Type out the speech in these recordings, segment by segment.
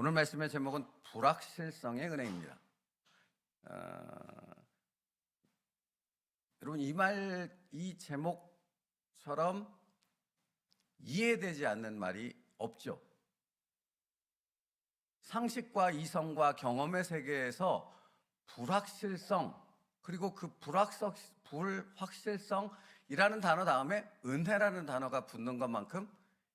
오늘 말씀의 제목은 불확실성의 은혜입니다. 여러분, 이 제목처럼 이해되지 않는 말이 없죠. 상식과 이성과 경험의 세계에서 불확실성, 그리고 그 불확실성이라는 단어 다음에 은혜라는 단어가 붙는 것만큼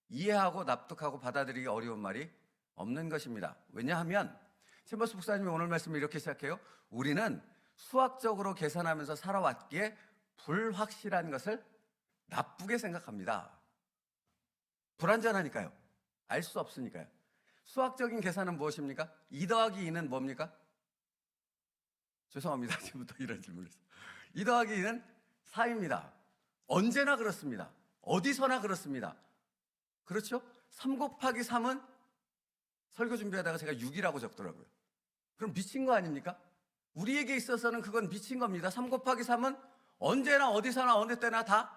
이해하고 납득하고 받아들이기 어려운 말이 없는 것입니다. 왜냐하면 챔버스 목사님이 오늘 말씀을 이렇게 시작해요. 우리는 수학적으로 계산하면서 살아왔기에 불확실한 것을 나쁘게 생각합니다. 불완전하니까요. 알 수 없으니까요. 수학적인 계산은 무엇입니까? 2 더하기 2는 뭡니까? 죄송합니다. 지금부터 이런 질문을 했어요. 2 더하기 2는 4입니다. 언제나 그렇습니다. 어디서나 그렇습니다. 그렇죠? 3 곱하기 3은 설교 준비하다가 제가 6이라고 적더라고요. 그럼 미친 거 아닙니까? 우리에게 있어서는 그건 미친 겁니다. 3 곱하기 3은 언제나 어디서나 어느 때나 다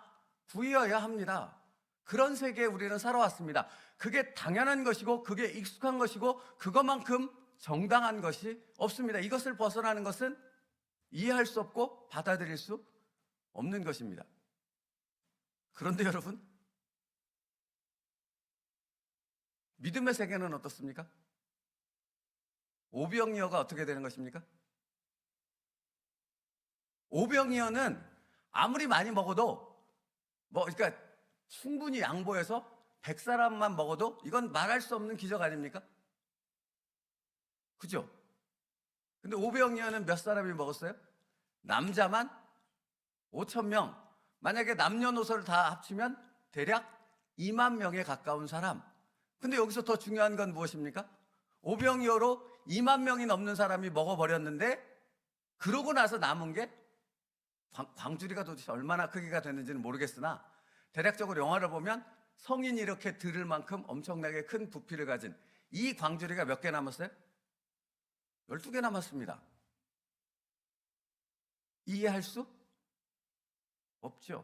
9이어야 합니다. 그런 세계에 우리는 살아왔습니다. 그게 당연한 것이고 그게 익숙한 것이고 그것만큼 정당한 것이 없습니다. 이것을 벗어나는 것은 이해할 수 없고 받아들일 수 없는 것입니다. 그런데 여러분, 믿음의 세계는 어떻습니까? 오병이어가 어떻게 되는 것입니까? 오병이어는 아무리 많이 먹어도 그러니까 충분히 양보해서 100사람만 먹어도 이건 말할 수 없는 기적 아닙니까? 그죠? 근데 오병이어는 몇 사람이 먹었어요? 남자만 5,000명. 만약에 남녀노소를 다 합치면 대략 2만 명에 가까운 사람. 근데 여기서 더 중요한 건 무엇입니까? 오병이어로 2만 명이 넘는 사람이 먹어버렸는데 그러고 나서 남은 게 광주리가 도대체 얼마나 크기가 됐는지는 모르겠으나 대략적으로 영화를 보면 성인이 이렇게 들을 만큼 엄청나게 큰 부피를 가진 이 광주리가 몇 개 남았어요? 12개 남았습니다. 이해할 수 없죠.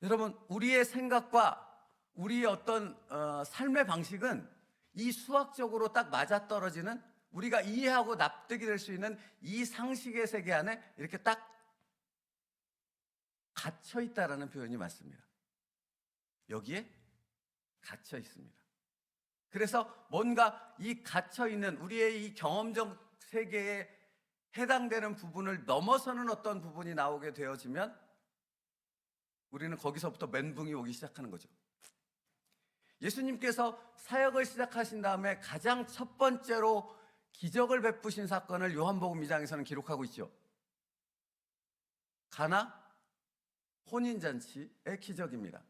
여러분, 우리의 생각과 우리의 어떤 삶의 방식은 이 수학적으로 딱 맞아떨어지는, 우리가 이해하고 납득이 될 수 있는 이 상식의 세계 안에 이렇게 딱 갇혀 있다라는 표현이 맞습니다. 여기에 갇혀 있습니다. 그래서 뭔가 이 갇혀 있는 우리의 이 경험적 세계에 해당되는 부분을 넘어서는 어떤 부분이 나오게 되어지면 우리는 거기서부터 멘붕이 오기 시작하는 거죠. 예수님께서 사역을 시작하신 다음에 가장 첫 번째로 기적을 베푸신 사건을 요한복음 2장에서는 기록하고 있죠. 가나 혼인잔치의 기적입니다.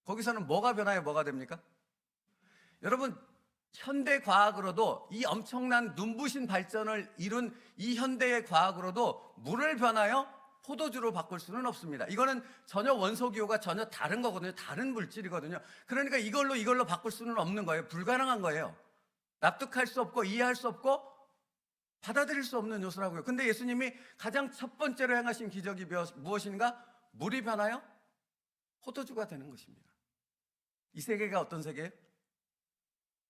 거기서는 뭐가 변하여 뭐가 됩니까? 여러분, 현대 과학으로도 이 엄청난 눈부신 발전을 이룬 이 현대의 과학으로도 물을 변하여 포도주로 바꿀 수는 없습니다. 이거는 전혀 원소기호가 전혀 다른 거거든요. 다른 물질이거든요. 그러니까 이걸로 바꿀 수는 없는 거예요. 불가능한 거예요. 납득할 수 없고 이해할 수 없고 받아들일 수 없는 요소라고요. 근데 예수님이 가장 첫 번째로 행하신 기적이 무엇인가? 물이 변하여 포도주가 되는 것입니다. 이 세계가 어떤 세계예요?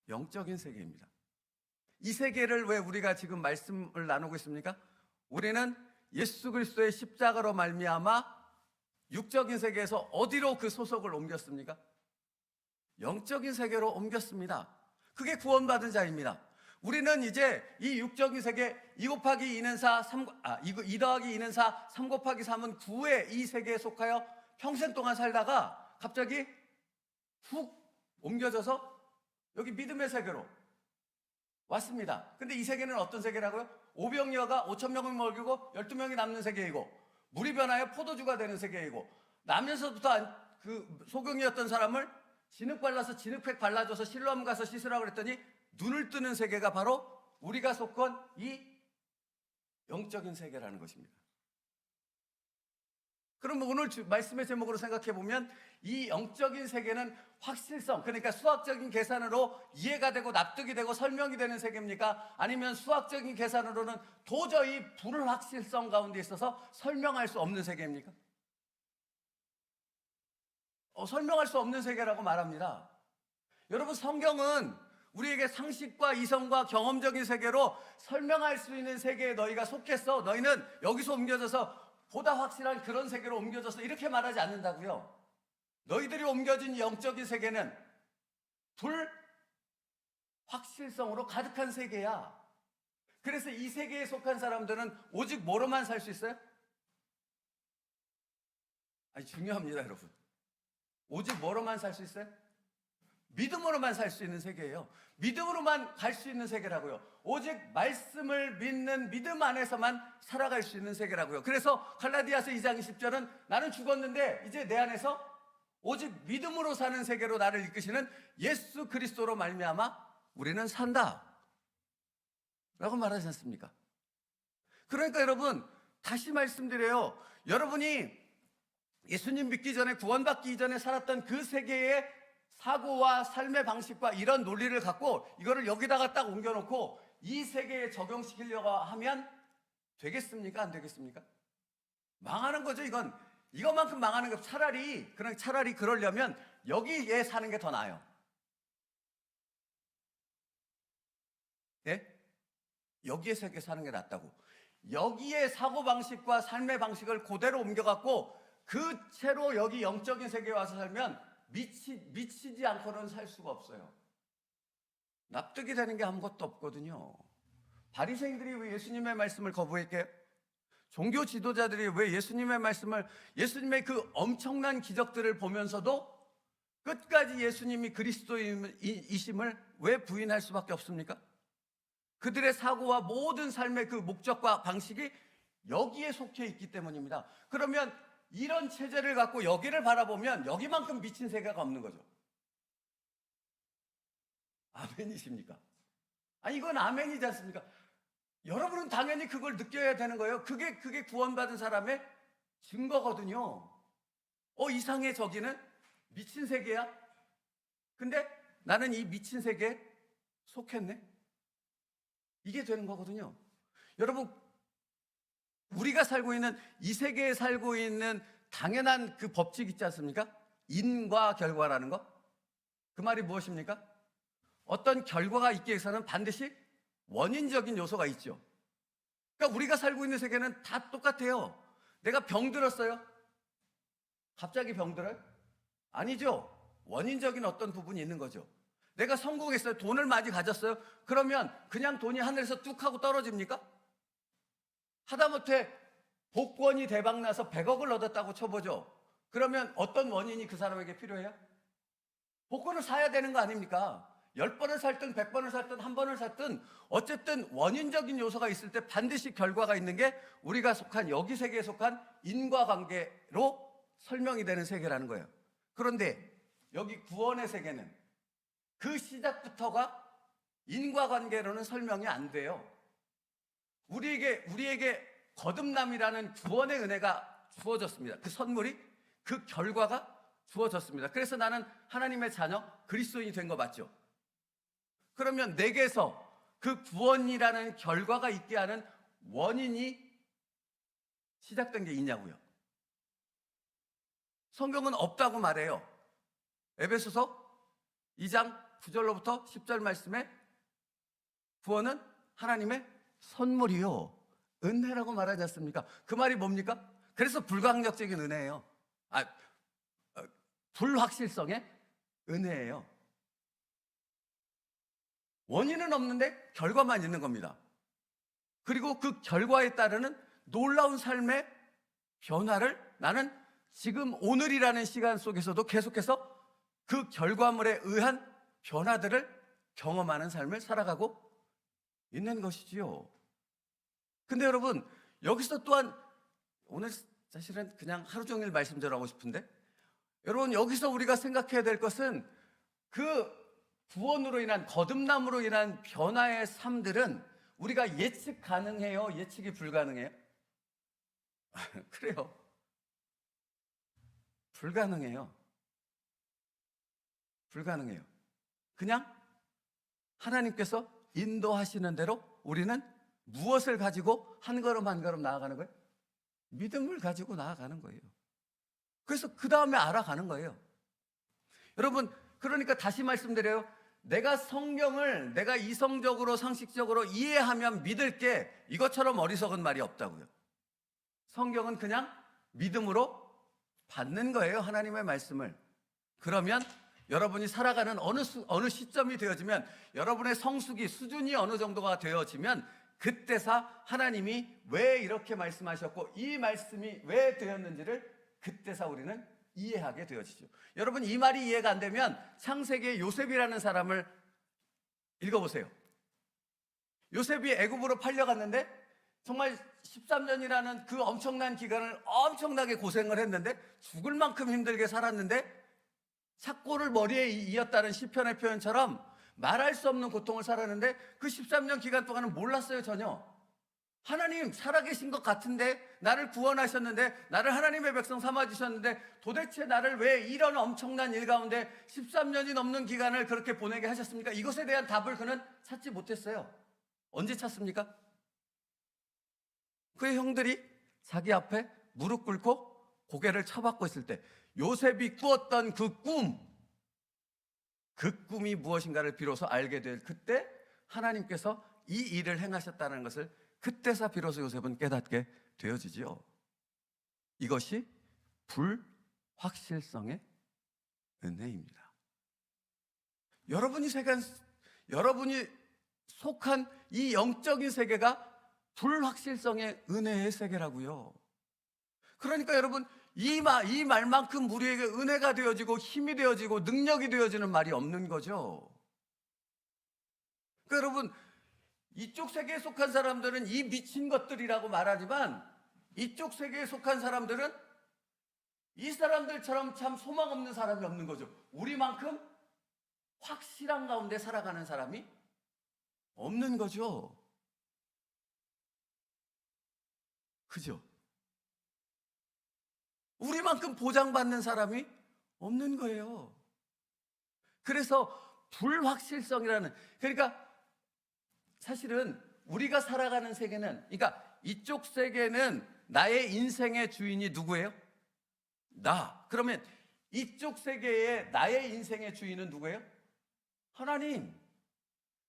영적인 세계입니다. 이 세계를 왜 우리가 지금 말씀을 나누고 있습니까? 우리는 예수 그리스도의 십자가로 말미암아 육적인 세계에서 어디로 그 소속을 옮겼습니까? 영적인 세계로 옮겼습니다. 그게 구원받은 자입니다. 우리는 이제 이 육적인 세계 2 곱하기 2는 4, 2 더하기 2는 4, 3 곱하기 3은 9의 이 세계에 속하여 평생 동안 살다가 갑자기 훅 옮겨져서 여기 믿음의 세계로 왔습니다. 근데 이 세계는 어떤 세계라고요? 오병이어가 5,000명을 먹이고 12명이 남는 세계이고, 물이 변하여 포도주가 되는 세계이고, 나면서부터 그 소경이었던 사람을 진흙 발라서 진흙팩 발라줘서 실로암 가서 씻으라고 그랬더니 눈을 뜨는 세계가 바로 우리가 속한 이 영적인 세계라는 것입니다. 그럼 오늘 말씀의 제목으로 생각해 보면 이 영적인 세계는 확실성, 그러니까 수학적인 계산으로 이해가 되고 납득이 되고 설명이 되는 세계입니까? 아니면 수학적인 계산으로는 도저히 불확실성 가운데 있어서 설명할 수 없는 세계입니까? 설명할 수 없는 세계라고 말합니다. 여러분, 성경은 우리에게 상식과 이성과 경험적인 세계로 설명할 수 있는 세계에 너희가 속했어. 너희는 여기서 옮겨져서 보다 확실한 그런 세계로 옮겨져서 이렇게 말하지 않는다고요. 너희들이 옮겨진 영적인 세계는 불확실성으로 가득한 세계야. 그래서 이 세계에 속한 사람들은 오직 뭐로만 살 수 있어요? 아니, 중요합니다, 여러분. 오직 뭐로만 살 수 있어요? 믿음으로만 살 수 있는 세계예요. 믿음으로만 갈 수 있는 세계라고요. 오직 말씀을 믿는 믿음 안에서만 살아갈 수 있는 세계라고요. 그래서 갈라디아서 2장 20절은 나는 죽었는데 이제 내 안에서 오직 믿음으로 사는 세계로 나를 이끄시는 예수 그리스도로 말미암아 우리는 산다 라고 말하지 않습니까? 그러니까 여러분, 다시 말씀드려요. 여러분이 예수님 믿기 전에, 구원받기 이전에 살았던 그 세계의 사고와 삶의 방식과 이런 논리를 갖고 이거를 여기다가 딱 옮겨놓고 이 세계에 적용시키려고 하면 되겠습니까? 안 되겠습니까? 망하는 거죠. 이것만큼 망하는 거. 차라리 그러려면 여기에 사는 게 더 나아요. 예? 여기에 세계 사는 게 낫다고. 여기에 사고방식과 삶의 방식을 그대로 옮겨갖고 그 채로 여기 영적인 세계에 와서 살면 미치지 않고는 살 수가 없어요. 납득이 되는 게 아무것도 없거든요. 바리새인들이 왜 예수님의 말씀을 거부했게? 종교 지도자들이 왜 예수님의 그 엄청난 기적들을 보면서도 끝까지 예수님이 그리스도이심을 왜 부인할 수밖에 없습니까? 그들의 사고와 모든 삶의 그 목적과 방식이 여기에 속해 있기 때문입니다. 그러면 이런 체제를 갖고 여기를 바라보면 여기만큼 미친 세계가 없는 거죠. 아멘이십니까? 아니, 이건 아멘이지 않습니까? 여러분은 당연히 그걸 느껴야 되는 거예요. 그게 구원받은 사람의 증거거든요. 이상해, 저기는 미친 세계야? 근데 나는 이 미친 세계에 속했네? 이게 되는 거거든요. 여러분, 우리가 살고 있는 이 세계에 살고 있는 당연한 그 법칙 있지 않습니까? 인과 결과라는 거. 그 말이 무엇입니까? 어떤 결과가 있기 위해서는 반드시 원인적인 요소가 있죠. 그러니까 우리가 살고 있는 세계는 다 똑같아요. 내가 병들었어요? 갑자기 병들어요? 아니죠. 원인적인 어떤 부분이 있는 거죠. 내가 성공했어요? 돈을 많이 가졌어요? 그러면 그냥 돈이 하늘에서 뚝 하고 떨어집니까? 하다못해 복권이 대박나서 100억을 얻었다고 쳐보죠. 그러면 어떤 원인이 그 사람에게 필요해요? 복권을 사야 되는 거 아닙니까? 10번을 살든 100번을 살든 한 번을 살든 어쨌든 원인적인 요소가 있을 때 반드시 결과가 있는 게 우리가 속한 여기 세계에 속한 인과관계로 설명이 되는 세계라는 거예요. 그런데 여기 구원의 세계는 그 시작부터가 인과관계로는 설명이 안 돼요. 우리에게 거듭남이라는 구원의 은혜가 주어졌습니다. 그 선물이, 그 결과가 주어졌습니다. 그래서 나는 하나님의 자녀, 그리스도인이 된 거 맞죠? 그러면 내게서 그 구원이라는 결과가 있게 하는 원인이 시작된 게 있냐고요? 성경은 없다고 말해요. 에베소서 2장 9절로부터 10절 말씀에 구원은 하나님의 선물이요, 은혜라고 말하지 않습니까? 그 말이 뭡니까? 그래서 불가항력적인 은혜예요. 불확실성의 은혜예요. 원인은 없는데 결과만 있는 겁니다. 그리고 그 결과에 따르는 놀라운 삶의 변화를 나는 지금 오늘이라는 시간 속에서도 계속해서 그 결과물에 의한 변화들을 경험하는 삶을 살아가고 있는 것이지요. 근데 여러분, 여기서 또한 오늘 사실은 그냥 하루 종일 말씀 전하고 싶은데, 여러분, 여기서 우리가 생각해야 될 것은 그 구원으로 인한, 거듭남으로 인한 변화의 삶들은 우리가 예측 가능해요? 예측이 불가능해요? 그래요. 불가능해요. 불가능해요. 그냥 하나님께서 인도하시는 대로 우리는 무엇을 가지고 한 걸음 한 걸음 나아가는 거예요? 믿음을 가지고 나아가는 거예요. 그래서 그 다음에 알아가는 거예요. 여러분, 그러니까 다시 말씀드려요. 내가 성경을 내가 이성적으로 상식적으로 이해하면 믿을게, 이것처럼 어리석은 말이 없다고요. 성경은 그냥 믿음으로 받는 거예요, 하나님의 말씀을. 그러면 여러분이 살아가는 어느 시점이 되어지면, 여러분의 성숙이 수준이 어느 정도가 되어지면, 그때서 하나님이 왜 이렇게 말씀하셨고 이 말씀이 왜 되었는지를 그때서 우리는 이해하게 되어지죠. 여러분, 이 말이 이해가 안 되면 창세기의 요셉이라는 사람을 읽어보세요. 요셉이 애굽으로 팔려갔는데 정말 13년이라는 그 엄청난 기간을 엄청나게 고생을 했는데, 죽을 만큼 힘들게 살았는데, 삭고를 머리에 이었다는 시편의 표현처럼 말할 수 없는 고통을 살았는데, 그 13년 기간 동안은 몰랐어요, 전혀. 하나님 살아계신 것 같은데, 나를 구원하셨는데, 나를 하나님의 백성 삼아주셨는데, 도대체 나를 왜 이런 엄청난 일 가운데 13년이 넘는 기간을 그렇게 보내게 하셨습니까? 이것에 대한 답을 그는 찾지 못했어요. 언제 찾습니까? 그의 형들이 자기 앞에 무릎 꿇고 고개를 쳐박고 있을 때, 요셉이 꾸었던 그 꿈이 무엇인가를 비로소 알게 될 그때, 하나님께서 이 일을 행하셨다는 것을 그때서 비로소 요셉은 깨닫게 되어지지요. 이것이 불확실성의 은혜입니다. 여러분이 속한 이 영적인 세계가 불확실성의 은혜의 세계라고요. 그러니까 여러분, 이 말만큼 우리에게 은혜가 되어지고 힘이 되어지고 능력이 되어지는 말이 없는 거죠. 그러니까 여러분, 이쪽 세계에 속한 사람들은 이 미친 것들이라고 말하지만, 이쪽 세계에 속한 사람들은 이 사람들처럼 참 소망 없는 사람이 없는 거죠. 우리만큼 확실한 가운데 살아가는 사람이 없는 거죠. 그죠? 우리만큼 보장받는 사람이 없는 거예요. 그래서 불확실성이라는, 그러니까 사실은 우리가 살아가는 세계는, 그러니까 이쪽 세계는 나의 인생의 주인이 누구예요? 나. 그러면 이쪽 세계의 나의 인생의 주인은 누구예요? 하나님.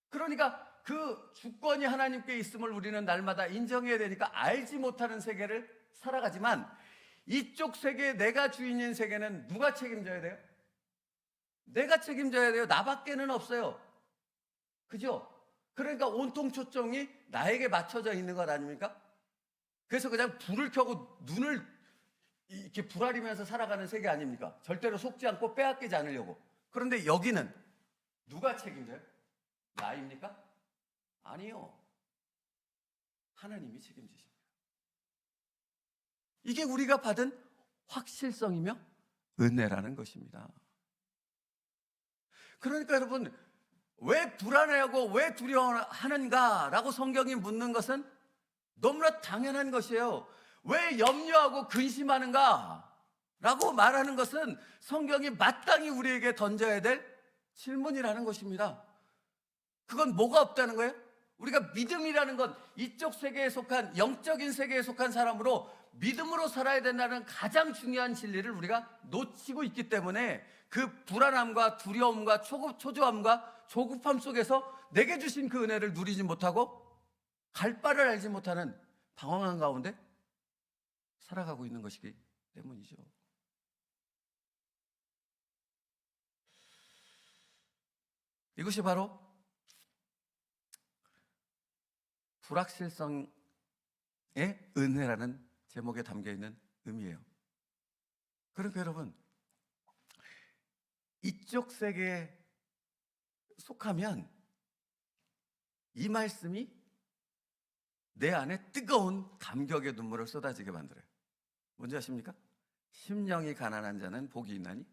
그러니까 그 주권이 하나님께 있음을 우리는 날마다 인정해야 되니까 알지 못하는 세계를 살아가지만, 이쪽 세계, 내가 주인인 세계는 누가 책임져야 돼요? 내가 책임져야 돼요. 나밖에는 없어요. 그죠? 그러니까 온통 초점이 나에게 맞춰져 있는 것 아닙니까? 그래서 그냥 불을 켜고 눈을 이렇게 부라리면서 살아가는 세계 아닙니까? 절대로 속지 않고 빼앗기지 않으려고. 그런데 여기는 누가 책임져요? 나입니까? 아니요. 하나님이 책임지십니다. 이게 우리가 받은 확실성이며 은혜라는 것입니다. 그러니까 여러분, 왜 불안해하고 왜 두려워하는가라고 성경이 묻는 것은 너무나 당연한 것이에요. 왜 염려하고 근심하는가라고 말하는 것은 성경이 마땅히 우리에게 던져야 될 질문이라는 것입니다. 그건 뭐가 없다는 거예요? 우리가 믿음이라는 건 이쪽 세계에 속한, 영적인 세계에 속한 사람으로 믿음으로 살아야 된다는 가장 중요한 진리를 우리가 놓치고 있기 때문에, 그 불안함과 두려움과 초조함과 조급함 속에서 내게 주신 그 은혜를 누리지 못하고 갈 바를 알지 못하는 방황한 가운데 살아가고 있는 것이기 때문이죠. 이것이 바로 불확실성의 은혜라는 제목에 담겨있는 의미예요. 그러니까 여러분, 이쪽 세계에 속하면 이 말씀이 내 안에 뜨거운 감격의 눈물을 쏟아지게 만들어요. 뭔지 아십니까? 심령이 가난한 자는 복이 있나니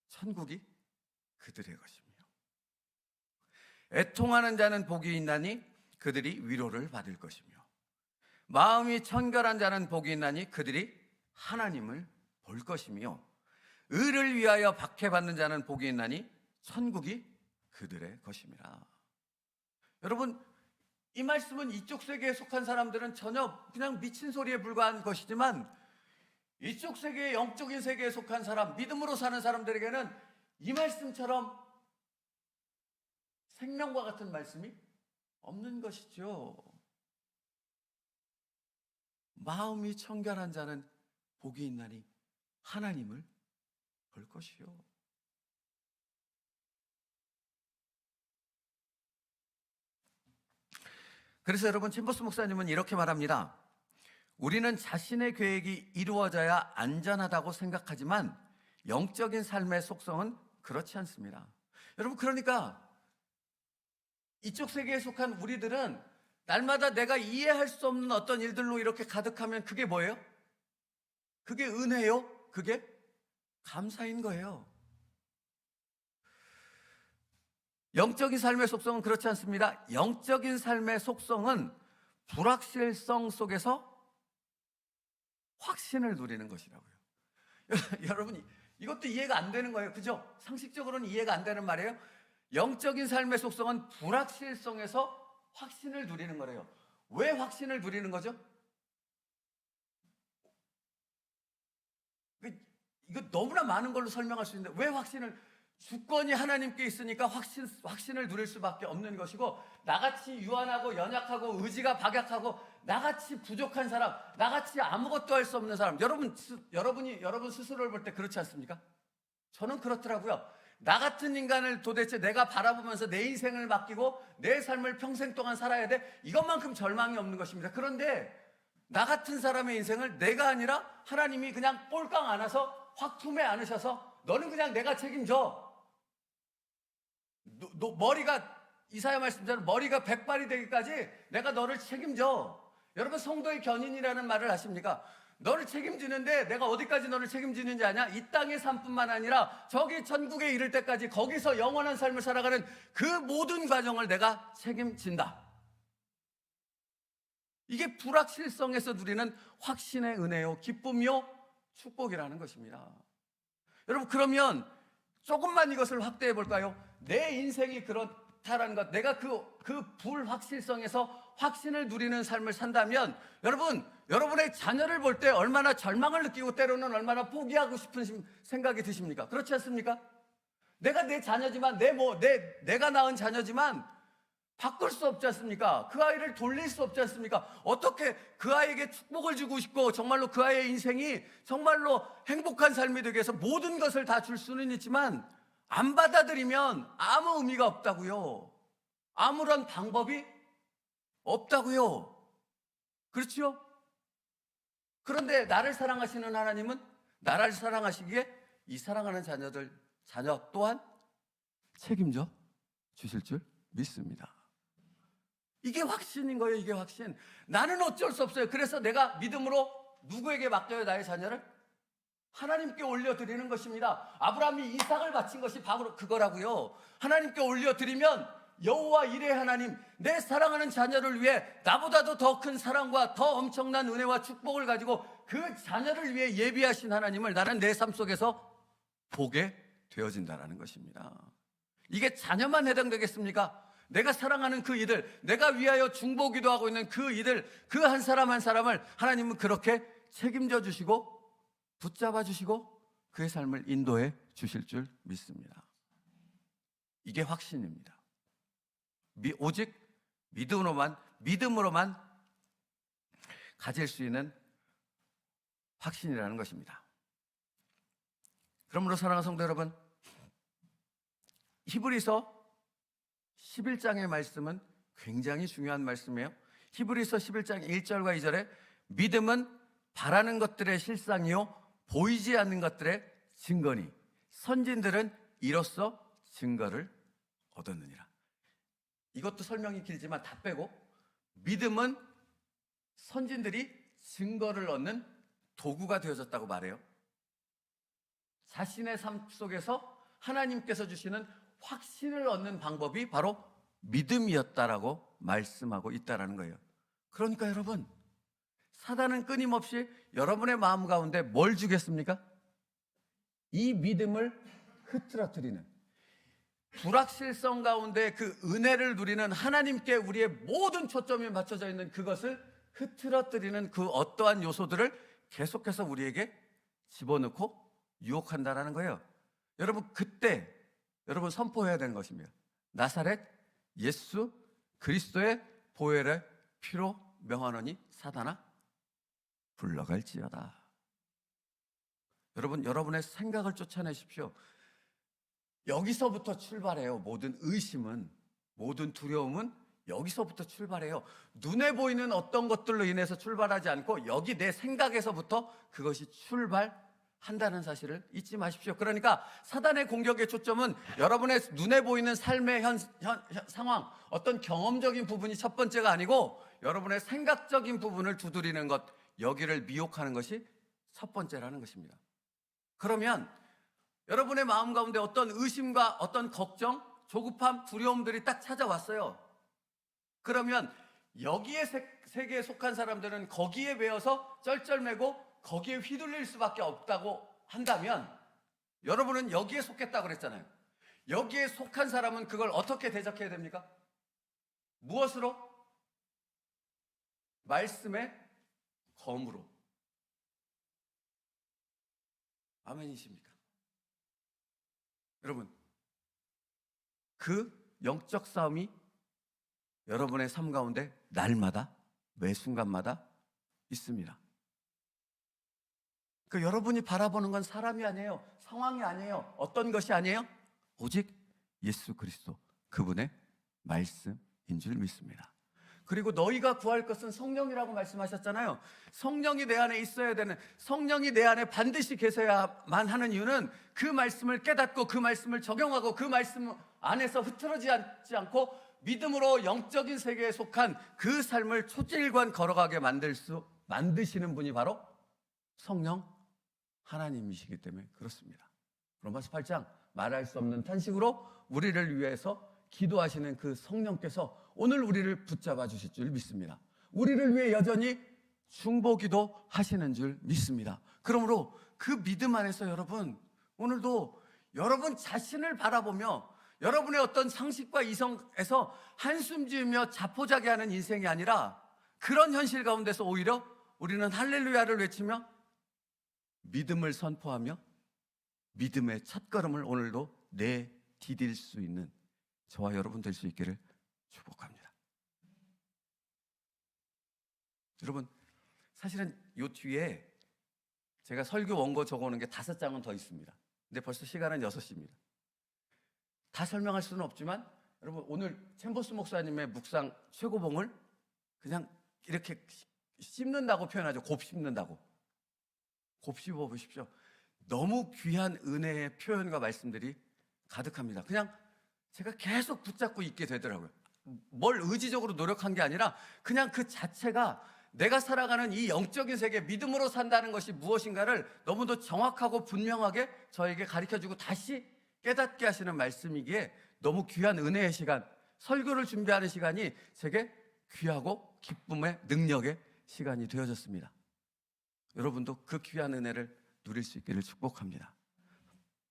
천국이 그들의 것이며, 애통하는 자는 복이 있나니 그들이 위로를 받을 것이며, 마음이 청결한 자는 복이 있나니 그들이 하나님을 볼 것이며, 의를 위하여 박해받는 자는 복이 있나니 천국이 그들의 것입니다. 여러분, 이 말씀은 이쪽 세계에 속한 사람들은 전혀 그냥 미친 소리에 불과한 것이지만, 이쪽 세계의 영적인 세계에 속한 사람, 믿음으로 사는 사람들에게는 이 말씀처럼 생명과 같은 말씀이 없는 것이죠. 마음이 청결한 자는 복이 있나니 하나님을 볼 것이요. 그래서 여러분, 챔버스 목사님은 이렇게 말합니다. 우리는 자신의 계획이 이루어져야 안전하다고 생각하지만 영적인 삶의 속성은 그렇지 않습니다. 여러분, 그러니까 이쪽 세계에 속한 우리들은 날마다 내가 이해할 수 없는 어떤 일들로 이렇게 가득하면 그게 뭐예요? 그게 은혜요? 그게 감사인 거예요. 영적인 삶의 속성은 그렇지 않습니다. 영적인 삶의 속성은 불확실성 속에서 확신을 누리는 것이라고요. 여러분, 이것도 이해가 안 되는 거예요. 그죠? 상식적으로는 이해가 안 되는 말이에요. 영적인 삶의 속성은 불확실성에서 확신을 누리는 거래요. 왜 확신을 누리는 거죠? 이거 너무나 많은 걸로 설명할 수 있는데 왜 확신을, 주권이 하나님께 있으니까 확신을 누릴 수밖에 없는 것이고, 나같이 유한하고 연약하고 의지가 박약하고 나같이 부족한 사람, 나같이 아무것도 할 수 없는 사람, 여러분 스스로를 볼 때 그렇지 않습니까? 저는 그렇더라고요. 나 같은 인간을 도대체 내가 바라보면서 내 인생을 맡기고 내 삶을 평생 동안 살아야 돼? 이것만큼 절망이 없는 것입니다. 그런데 나 같은 사람의 인생을 내가 아니라 하나님이 그냥 꼴깡 안아서 확 품에 안으셔서 너는 그냥 내가 책임져. 머리가, 이사야 말씀대로 머리가 백발이 되기까지 내가 너를 책임져. 여러분, 성도의 견인이라는 말을 아십니까? 너를 책임지는데 내가 어디까지 너를 책임지는지 아냐? 이 땅의 삶뿐만 아니라 저기 천국에 이를 때까지 거기서 영원한 삶을 살아가는 그 모든 과정을 내가 책임진다. 이게 불확실성에서 누리는 확신의 은혜요, 기쁨이요, 축복이라는 것입니다. 여러분, 그러면 조금만 이것을 확대해 볼까요? 내 인생이 그렇다라는 것, 내가 그 불확실성에서 확신을 누리는 삶을 산다면, 여러분의 자녀를 볼 때 얼마나 절망을 느끼고 때로는 얼마나 포기하고 싶은 생각이 드십니까? 그렇지 않습니까? 내가 내 자녀지만, 내가 낳은 자녀지만 바꿀 수 없지 않습니까? 그 아이를 돌릴 수 없지 않습니까? 어떻게 그 아이에게 축복을 주고 싶고 정말로 그 아이의 인생이 정말로 행복한 삶이 되기 위해서 모든 것을 다 줄 수는 있지만 안 받아들이면 아무 의미가 없다고요. 아무런 방법이 없다고요. 그렇죠? 그런데 나를 사랑하시는 하나님은 나를 사랑하시기에 이 사랑하는 자녀 또한 책임져 주실 줄 믿습니다. 이게 확신인 거예요. 이게 확신. 나는 어쩔 수 없어요. 그래서 내가 믿음으로 누구에게 맡겨요? 나의 자녀를? 하나님께 올려드리는 것입니다. 아브라함이 이삭을 바친 것이 바로 그거라고요. 하나님께 올려드리면 여호와 이레 하나님, 내 사랑하는 자녀를 위해 나보다도 더 큰 사랑과 더 엄청난 은혜와 축복을 가지고 그 자녀를 위해 예비하신 하나님을 나는 내 삶 속에서 보게 되어진다는 것입니다. 이게 자녀만 해당되겠습니까? 내가 사랑하는 그 이들, 내가 위하여 중보기도 하고 있는 그 이들, 그 한 사람 한 사람을 하나님은 그렇게 책임져 주시고 붙잡아 주시고 그의 삶을 인도해 주실 줄 믿습니다. 이게 확신입니다. 오직 믿음으로만 가질 수 있는 확신이라는 것입니다. 그러므로 사랑하는 성도 여러분, 히브리서 11장의 말씀은 굉장히 중요한 말씀이에요. 히브리서 11장 1절과 2절에 믿음은 바라는 것들의 실상이요 보이지 않는 것들의 증거니 선진들은 이로써 증거를 얻었느니라. 이것도 설명이 길지만 다 빼고 믿음은 선진들이 증거를 얻는 도구가 되어졌다고 말해요. 자신의 삶 속에서 하나님께서 주시는 확신을 얻는 방법이 바로 믿음이었다라고 말씀하고 있다라는 거예요. 그러니까 여러분, 사단은 끊임없이 여러분의 마음 가운데 뭘 주겠습니까? 이 믿음을 흐트러뜨리는, 불확실성 가운데 그 은혜를 누리는 하나님께 우리의 모든 초점이 맞춰져 있는 그것을 흐트러뜨리는 그 어떠한 요소들을 계속해서 우리에게 집어넣고 유혹한다라는 거예요. 여러분 그때 여러분 선포해야 되는 것입니다. 나사렛 예수 그리스도의 보혈의 피로 명하노니 사단아 물러갈지어다. 여러분, 여러분의 생각을 쫓아내십시오. 여기서부터 출발해요. 모든 의심은, 모든 두려움은 여기서부터 출발해요. 눈에 보이는 어떤 것들로 인해서 출발하지 않고 여기 내 생각에서부터 그것이 출발한다는 사실을 잊지 마십시오. 그러니까 사단의 공격의 초점은 여러분의 눈에 보이는 삶의 상황, 어떤 경험적인 부분이 첫 번째가 아니고 여러분의 생각적인 부분을 두드리는 것, 여기를 미혹하는 것이 첫 번째라는 것입니다. 그러면 여러분의 마음 가운데 어떤 의심과 어떤 걱정, 조급함, 두려움들이 딱 찾아왔어요. 그러면 여기에 세계에 속한 사람들은 거기에 매여서 쩔쩔매고 거기에 휘둘릴 수밖에 없다고 한다면 여러분은 여기에 속했다고 그랬잖아요. 여기에 속한 사람은 그걸 어떻게 대적해야 됩니까? 무엇으로? 말씀의 검으로. 아멘이십니까? 여러분, 그 영적 싸움이 여러분의 삶 가운데 날마다 매 순간마다 있습니다. 그 여러분이 바라보는 건 사람이 아니에요. 상황이 아니에요. 어떤 것이 아니에요? 오직 예수 그리스도 그분의 말씀인 줄 믿습니다. 그리고 너희가 구할 것은 성령이라고 말씀하셨잖아요. 성령이 내 안에 있어야 되는, 성령이 내 안에 반드시 계셔야만 하는 이유는 그 말씀을 깨닫고 그 말씀을 적용하고 그 말씀 안에서 흐트러지지 않고 믿음으로 영적인 세계에 속한 그 삶을 초질관 걸어가게 만드시는 분이 바로 성령 하나님이시기 때문에 그렇습니다. 로마서 8장 말할 수 없는 탄식으로 우리를 위해서 기도하시는 그 성령께서 오늘 우리를 붙잡아 주실 줄 믿습니다. 우리를 위해 여전히 중보기도 하시는 줄 믿습니다. 그러므로 그 믿음 안에서 여러분, 오늘도 여러분 자신을 바라보며 여러분의 어떤 상식과 이성에서 한숨 지으며 자포자기하는 인생이 아니라 그런 현실 가운데서 오히려 우리는 할렐루야를 외치며 믿음을 선포하며 믿음의 첫걸음을 오늘도 내디딜 수 있는 저와 여러분 될 수 있기를 축복합니다. 여러분, 사실은 요 뒤에 제가 설교 원고 적어놓은 게 5장은 더 있습니다. 근데 벌써 시간은 6시입니다. 다 설명할 수는 없지만 여러분, 오늘 챔버스 목사님의 묵상 최고봉을 그냥 이렇게 씹는다고 표현하죠. 곱씹는다고. 곱씹어 보십시오. 너무 귀한 은혜의 표현과 말씀들이 가득합니다. 그냥 제가 계속 붙잡고 있게 되더라고요. 뭘 의지적으로 노력한 게 아니라 그냥 그 자체가 내가 살아가는 이 영적인 세계, 믿음으로 산다는 것이 무엇인가를 너무도 정확하고 분명하게 저에게 가르쳐주고 다시 깨닫게 하시는 말씀이기에 너무 귀한 은혜의 시간, 설교를 준비하는 시간이 제게 귀하고 기쁨의 능력의 시간이 되어졌습니다. 여러분도 그 귀한 은혜를 누릴 수 있기를 축복합니다.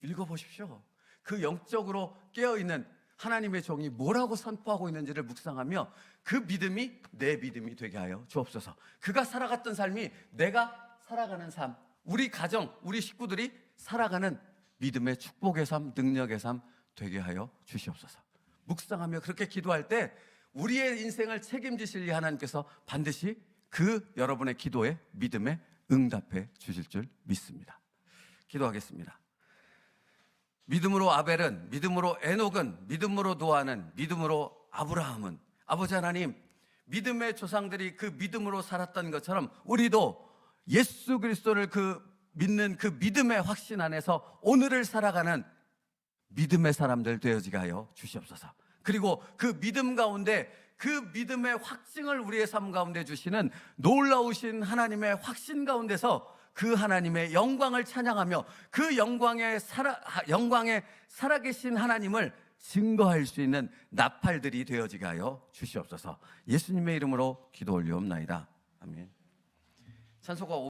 읽어보십시오. 그 영적으로 깨어있는 하나님의 종이 뭐라고 선포하고 있는지를 묵상하며 그 믿음이 내 믿음이 되게 하여 주옵소서. 그가 살아갔던 삶이 내가 살아가는 삶, 우리 가정, 우리 식구들이 살아가는 믿음의 축복의 삶, 능력의 삶 되게 하여 주시옵소서. 묵상하며 그렇게 기도할 때 우리의 인생을 책임지실 이 하나님께서 반드시 그 여러분의 기도에 믿음에 응답해 주실 줄 믿습니다. 기도하겠습니다. 믿음으로 아벨은, 믿음으로 에녹은, 믿음으로 노아는, 믿음으로 아브라함은, 아버지 하나님, 믿음의 조상들이 그 믿음으로 살았던 것처럼 우리도 예수 그리스도를 믿는 그 믿음의 확신 안에서 오늘을 살아가는 믿음의 사람들 되어지게 하여 주시옵소서. 그리고 그 믿음 가운데 그 믿음의 확증을 우리의 삶 가운데 주시는 놀라우신 하나님의 확신 가운데서 그 하나님의 영광을 찬양하며 그 영광에 살아계신 하나님을 증거할 수 있는 나팔들이 되어지게 하여 주시옵소서. 예수님의 이름으로 기도 올리옵나이다. 아멘. 찬송가